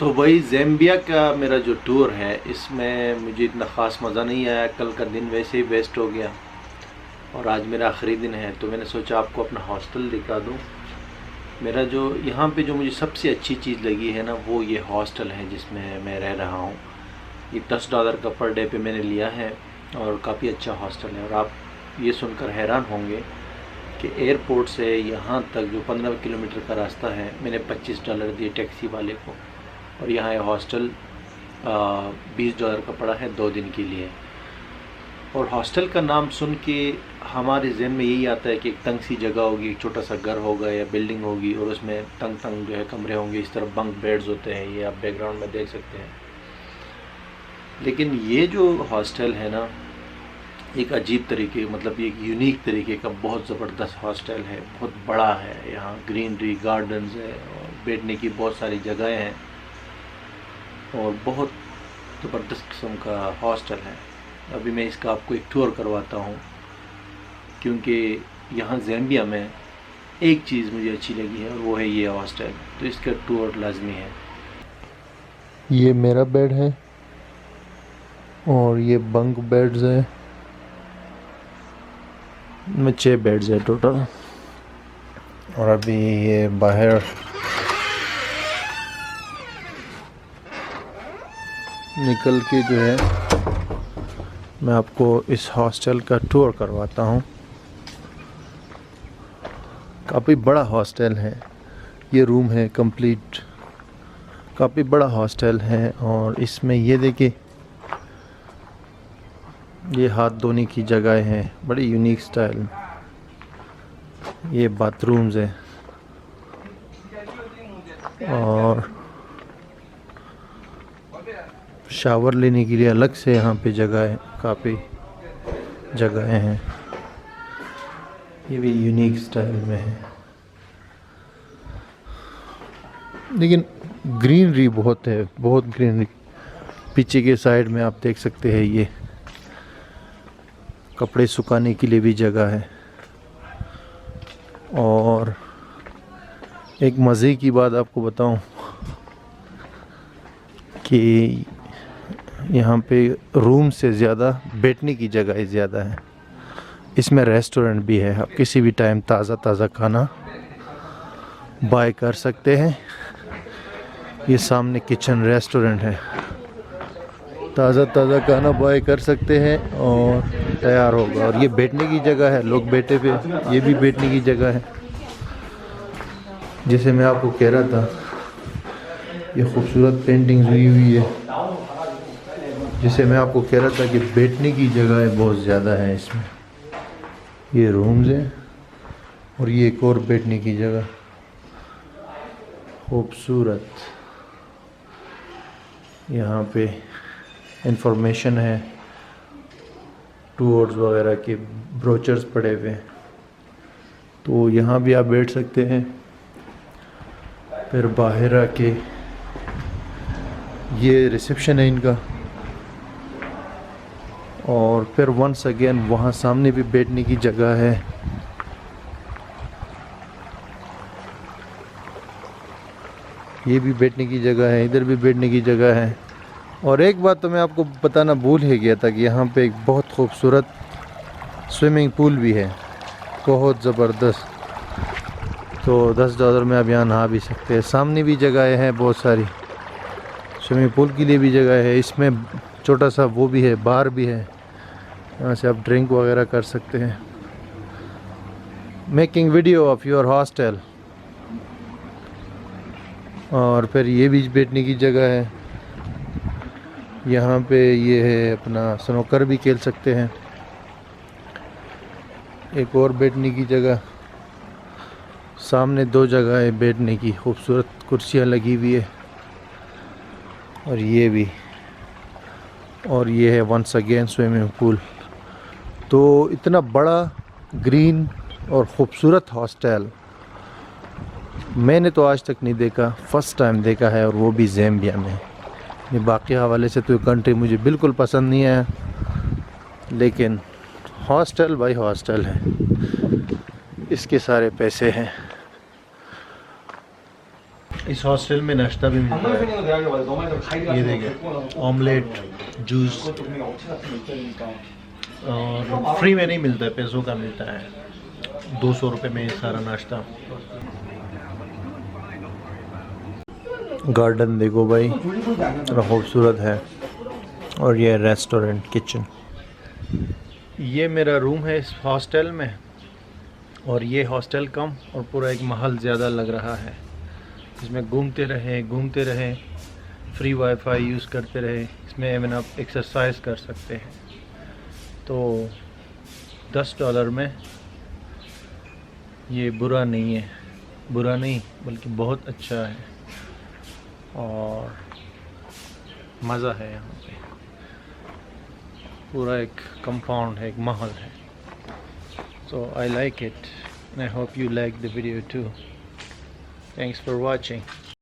तो वही ज़ैम्बिया का मेरा जो टूर है, इसमें मुझे इतना ख़ास मज़ा नहीं आया। कल का दिन वैसे ही वेस्ट हो गया और आज मेरा आखिरी दिन है, तो मैंने सोचा आपको अपना हॉस्टल दिखा दूँ। मेरा जो यहाँ पे जो मुझे सबसे अच्छी चीज़ लगी है ना, वो ये हॉस्टल है जिसमें मैं रह रहा हूँ। ये $10 का पर डे पे मैंने लिया है और काफ़ी अच्छा हॉस्टल है। और आप ये सुनकर हैरान होंगे कि एयरपोर्ट से यहाँ तक जो 15 किलोमीटर का रास्ता है, मैंने $25 दिए टैक्सी वाले को, और यहाँ ये हॉस्टल $20 का पड़ा है 2 दिन के लिए। और हॉस्टल का नाम सुन के हमारे ज़हन में यही आता है कि एक तंग सी जगह होगी, एक छोटा सा घर होगा या बिल्डिंग होगी और उसमें तंग तंग जो है कमरे होंगे। इस तरफ बंक बेड्स होते हैं, ये आप बैकग्राउंड में देख सकते हैं। लेकिन ये जो हॉस्टल है ना, एक अजीब तरीके, मतलब एक यूनिक तरीके का बहुत ज़बरदस्त हॉस्टल है। बहुत बड़ा है, यहाँ ग्रीनरी, गार्डन्स है और बैठने की बहुत सारी जगहें हैं और बहुत ज़बरदस्त किस्म का हॉस्टल है। अभी मैं इसका आपको एक टूर करवाता हूँ, क्योंकि यहाँ ज़ैम्बिया में एक चीज़ मुझे अच्छी लगी है और वो है ये हॉस्टल, तो इसका टूर लाजमी है। ये मेरा बेड है और ये बंक बेड्स है। में 6 बेड्स है टोटल। और अभी ये बाहर निकल के जो है मैं आपको इस हॉस्टल का टूर करवाता हूँ। काफ़ी बड़ा हॉस्टल है, ये रूम है कंप्लीट। काफ़ी बड़ा हॉस्टल है और इसमें ये देखिए, ये हाथ धोने की जगह है, बड़ी यूनिक स्टाइल। ये बाथरूम्स है और शावर लेने के लिए अलग से यहाँ पे जगह है, काफ़ी जगहें हैं। ये भी यूनिक स्टाइल में है, लेकिन ग्रीनरी बहुत है, बहुत ग्रीनरी। पीछे के साइड में आप देख सकते हैं, ये कपड़े सुखाने के लिए भी जगह है। और एक मज़े की बात आपको बताऊं कि यहाँ पे रूम से ज़्यादा बैठने की जगह ज़्यादा है। इसमें रेस्टोरेंट भी है, आप किसी भी टाइम ताज़ा खाना बाय कर सकते हैं। ये सामने किचन रेस्टोरेंट है, ताज़ा खाना बाय कर सकते हैं और तैयार होगा। और ये बैठने की जगह है, लोग बैठे पे, ये भी बैठने की जगह है। जैसे मैं आपको कह रहा था, ये खूबसूरत पेंटिंग्स हुई है। जैसे मैं आपको कह रहा था कि बैठने की जगह बहुत ज़्यादा है इसमें। ये रूम्स हैं और ये एक और बैठने की जगह खूबसूरत। यहाँ पे इंफॉर्मेशन है, टूर्स वगैरह के ब्रोचर्स पड़े हुए हैं, तो यहाँ भी आप बैठ सकते हैं। फिर बाहर आके ये रिसेप्शन है इनका, और फिर वंस अगेन वहाँ सामने भी बैठने की जगह है। ये भी बैठने की जगह है, इधर भी बैठने की जगह है। और एक बात तो मैं आपको बताना भूल ही गया था कि यहाँ पे एक बहुत खूबसूरत स्विमिंग पूल भी है, बहुत ज़बरदस्त। तो $10 में आप यहाँ नहा भी सकते हैं। सामने भी जगह है बहुत सारी, स्विमिंग पूल के लिए भी जगह है। इसमें छोटा सा वो भी है, बार भी है, यहाँ से आप ड्रिंक वगैरह कर सकते हैं। Making video of your hostel. और फिर ये भी बैठने की जगह है। यहाँ पे ये है अपना स्नूकर भी खेल सकते हैं। एक और बैठने की जगह, सामने 2 जगह है बैठने की, खूबसूरत कुर्सियाँ लगी हुई है। और ये भी, और ये है वंस अगेन स्विमिंग पूल। तो इतना बड़ा, ग्रीन और ख़ूबसूरत हॉस्टल मैंने तो आज तक नहीं देखा, फ़र्स्ट टाइम देखा है, और वो भी ज़ैम्बिया में। ये बाकी हवाले से तो कंट्री मुझे बिल्कुल पसंद नहीं आया, लेकिन हॉस्टल भाई हॉस्टल है, इसके सारे पैसे हैं। इस हॉस्टल में नाश्ता भी मिलता है। ये देखिए ऑमलेट, जूस, और फ्री में नहीं मिलता है, पैसों का मिलता है। 200 रुपये में सारा नाश्ता। गार्डन देखो भाई, थोड़ा खूबसूरत है। और ये रेस्टोरेंट किचन। ये मेरा रूम है इस हॉस्टल में, और ये हॉस्टल कम और पूरा एक महल ज़्यादा लग रहा है। इसमें घूमते रहें, फ्री वाईफाई यूज़ करते रहे। इसमें इवन आप एक्सरसाइज कर सकते हैं। तो $10 में ये बुरा नहीं बल्कि बहुत अच्छा है, और मज़ा है। यहाँ पे पूरा एक कंपाउंड है, एक महल है। So I like it, and I hope you like the video too. Thanks for watching.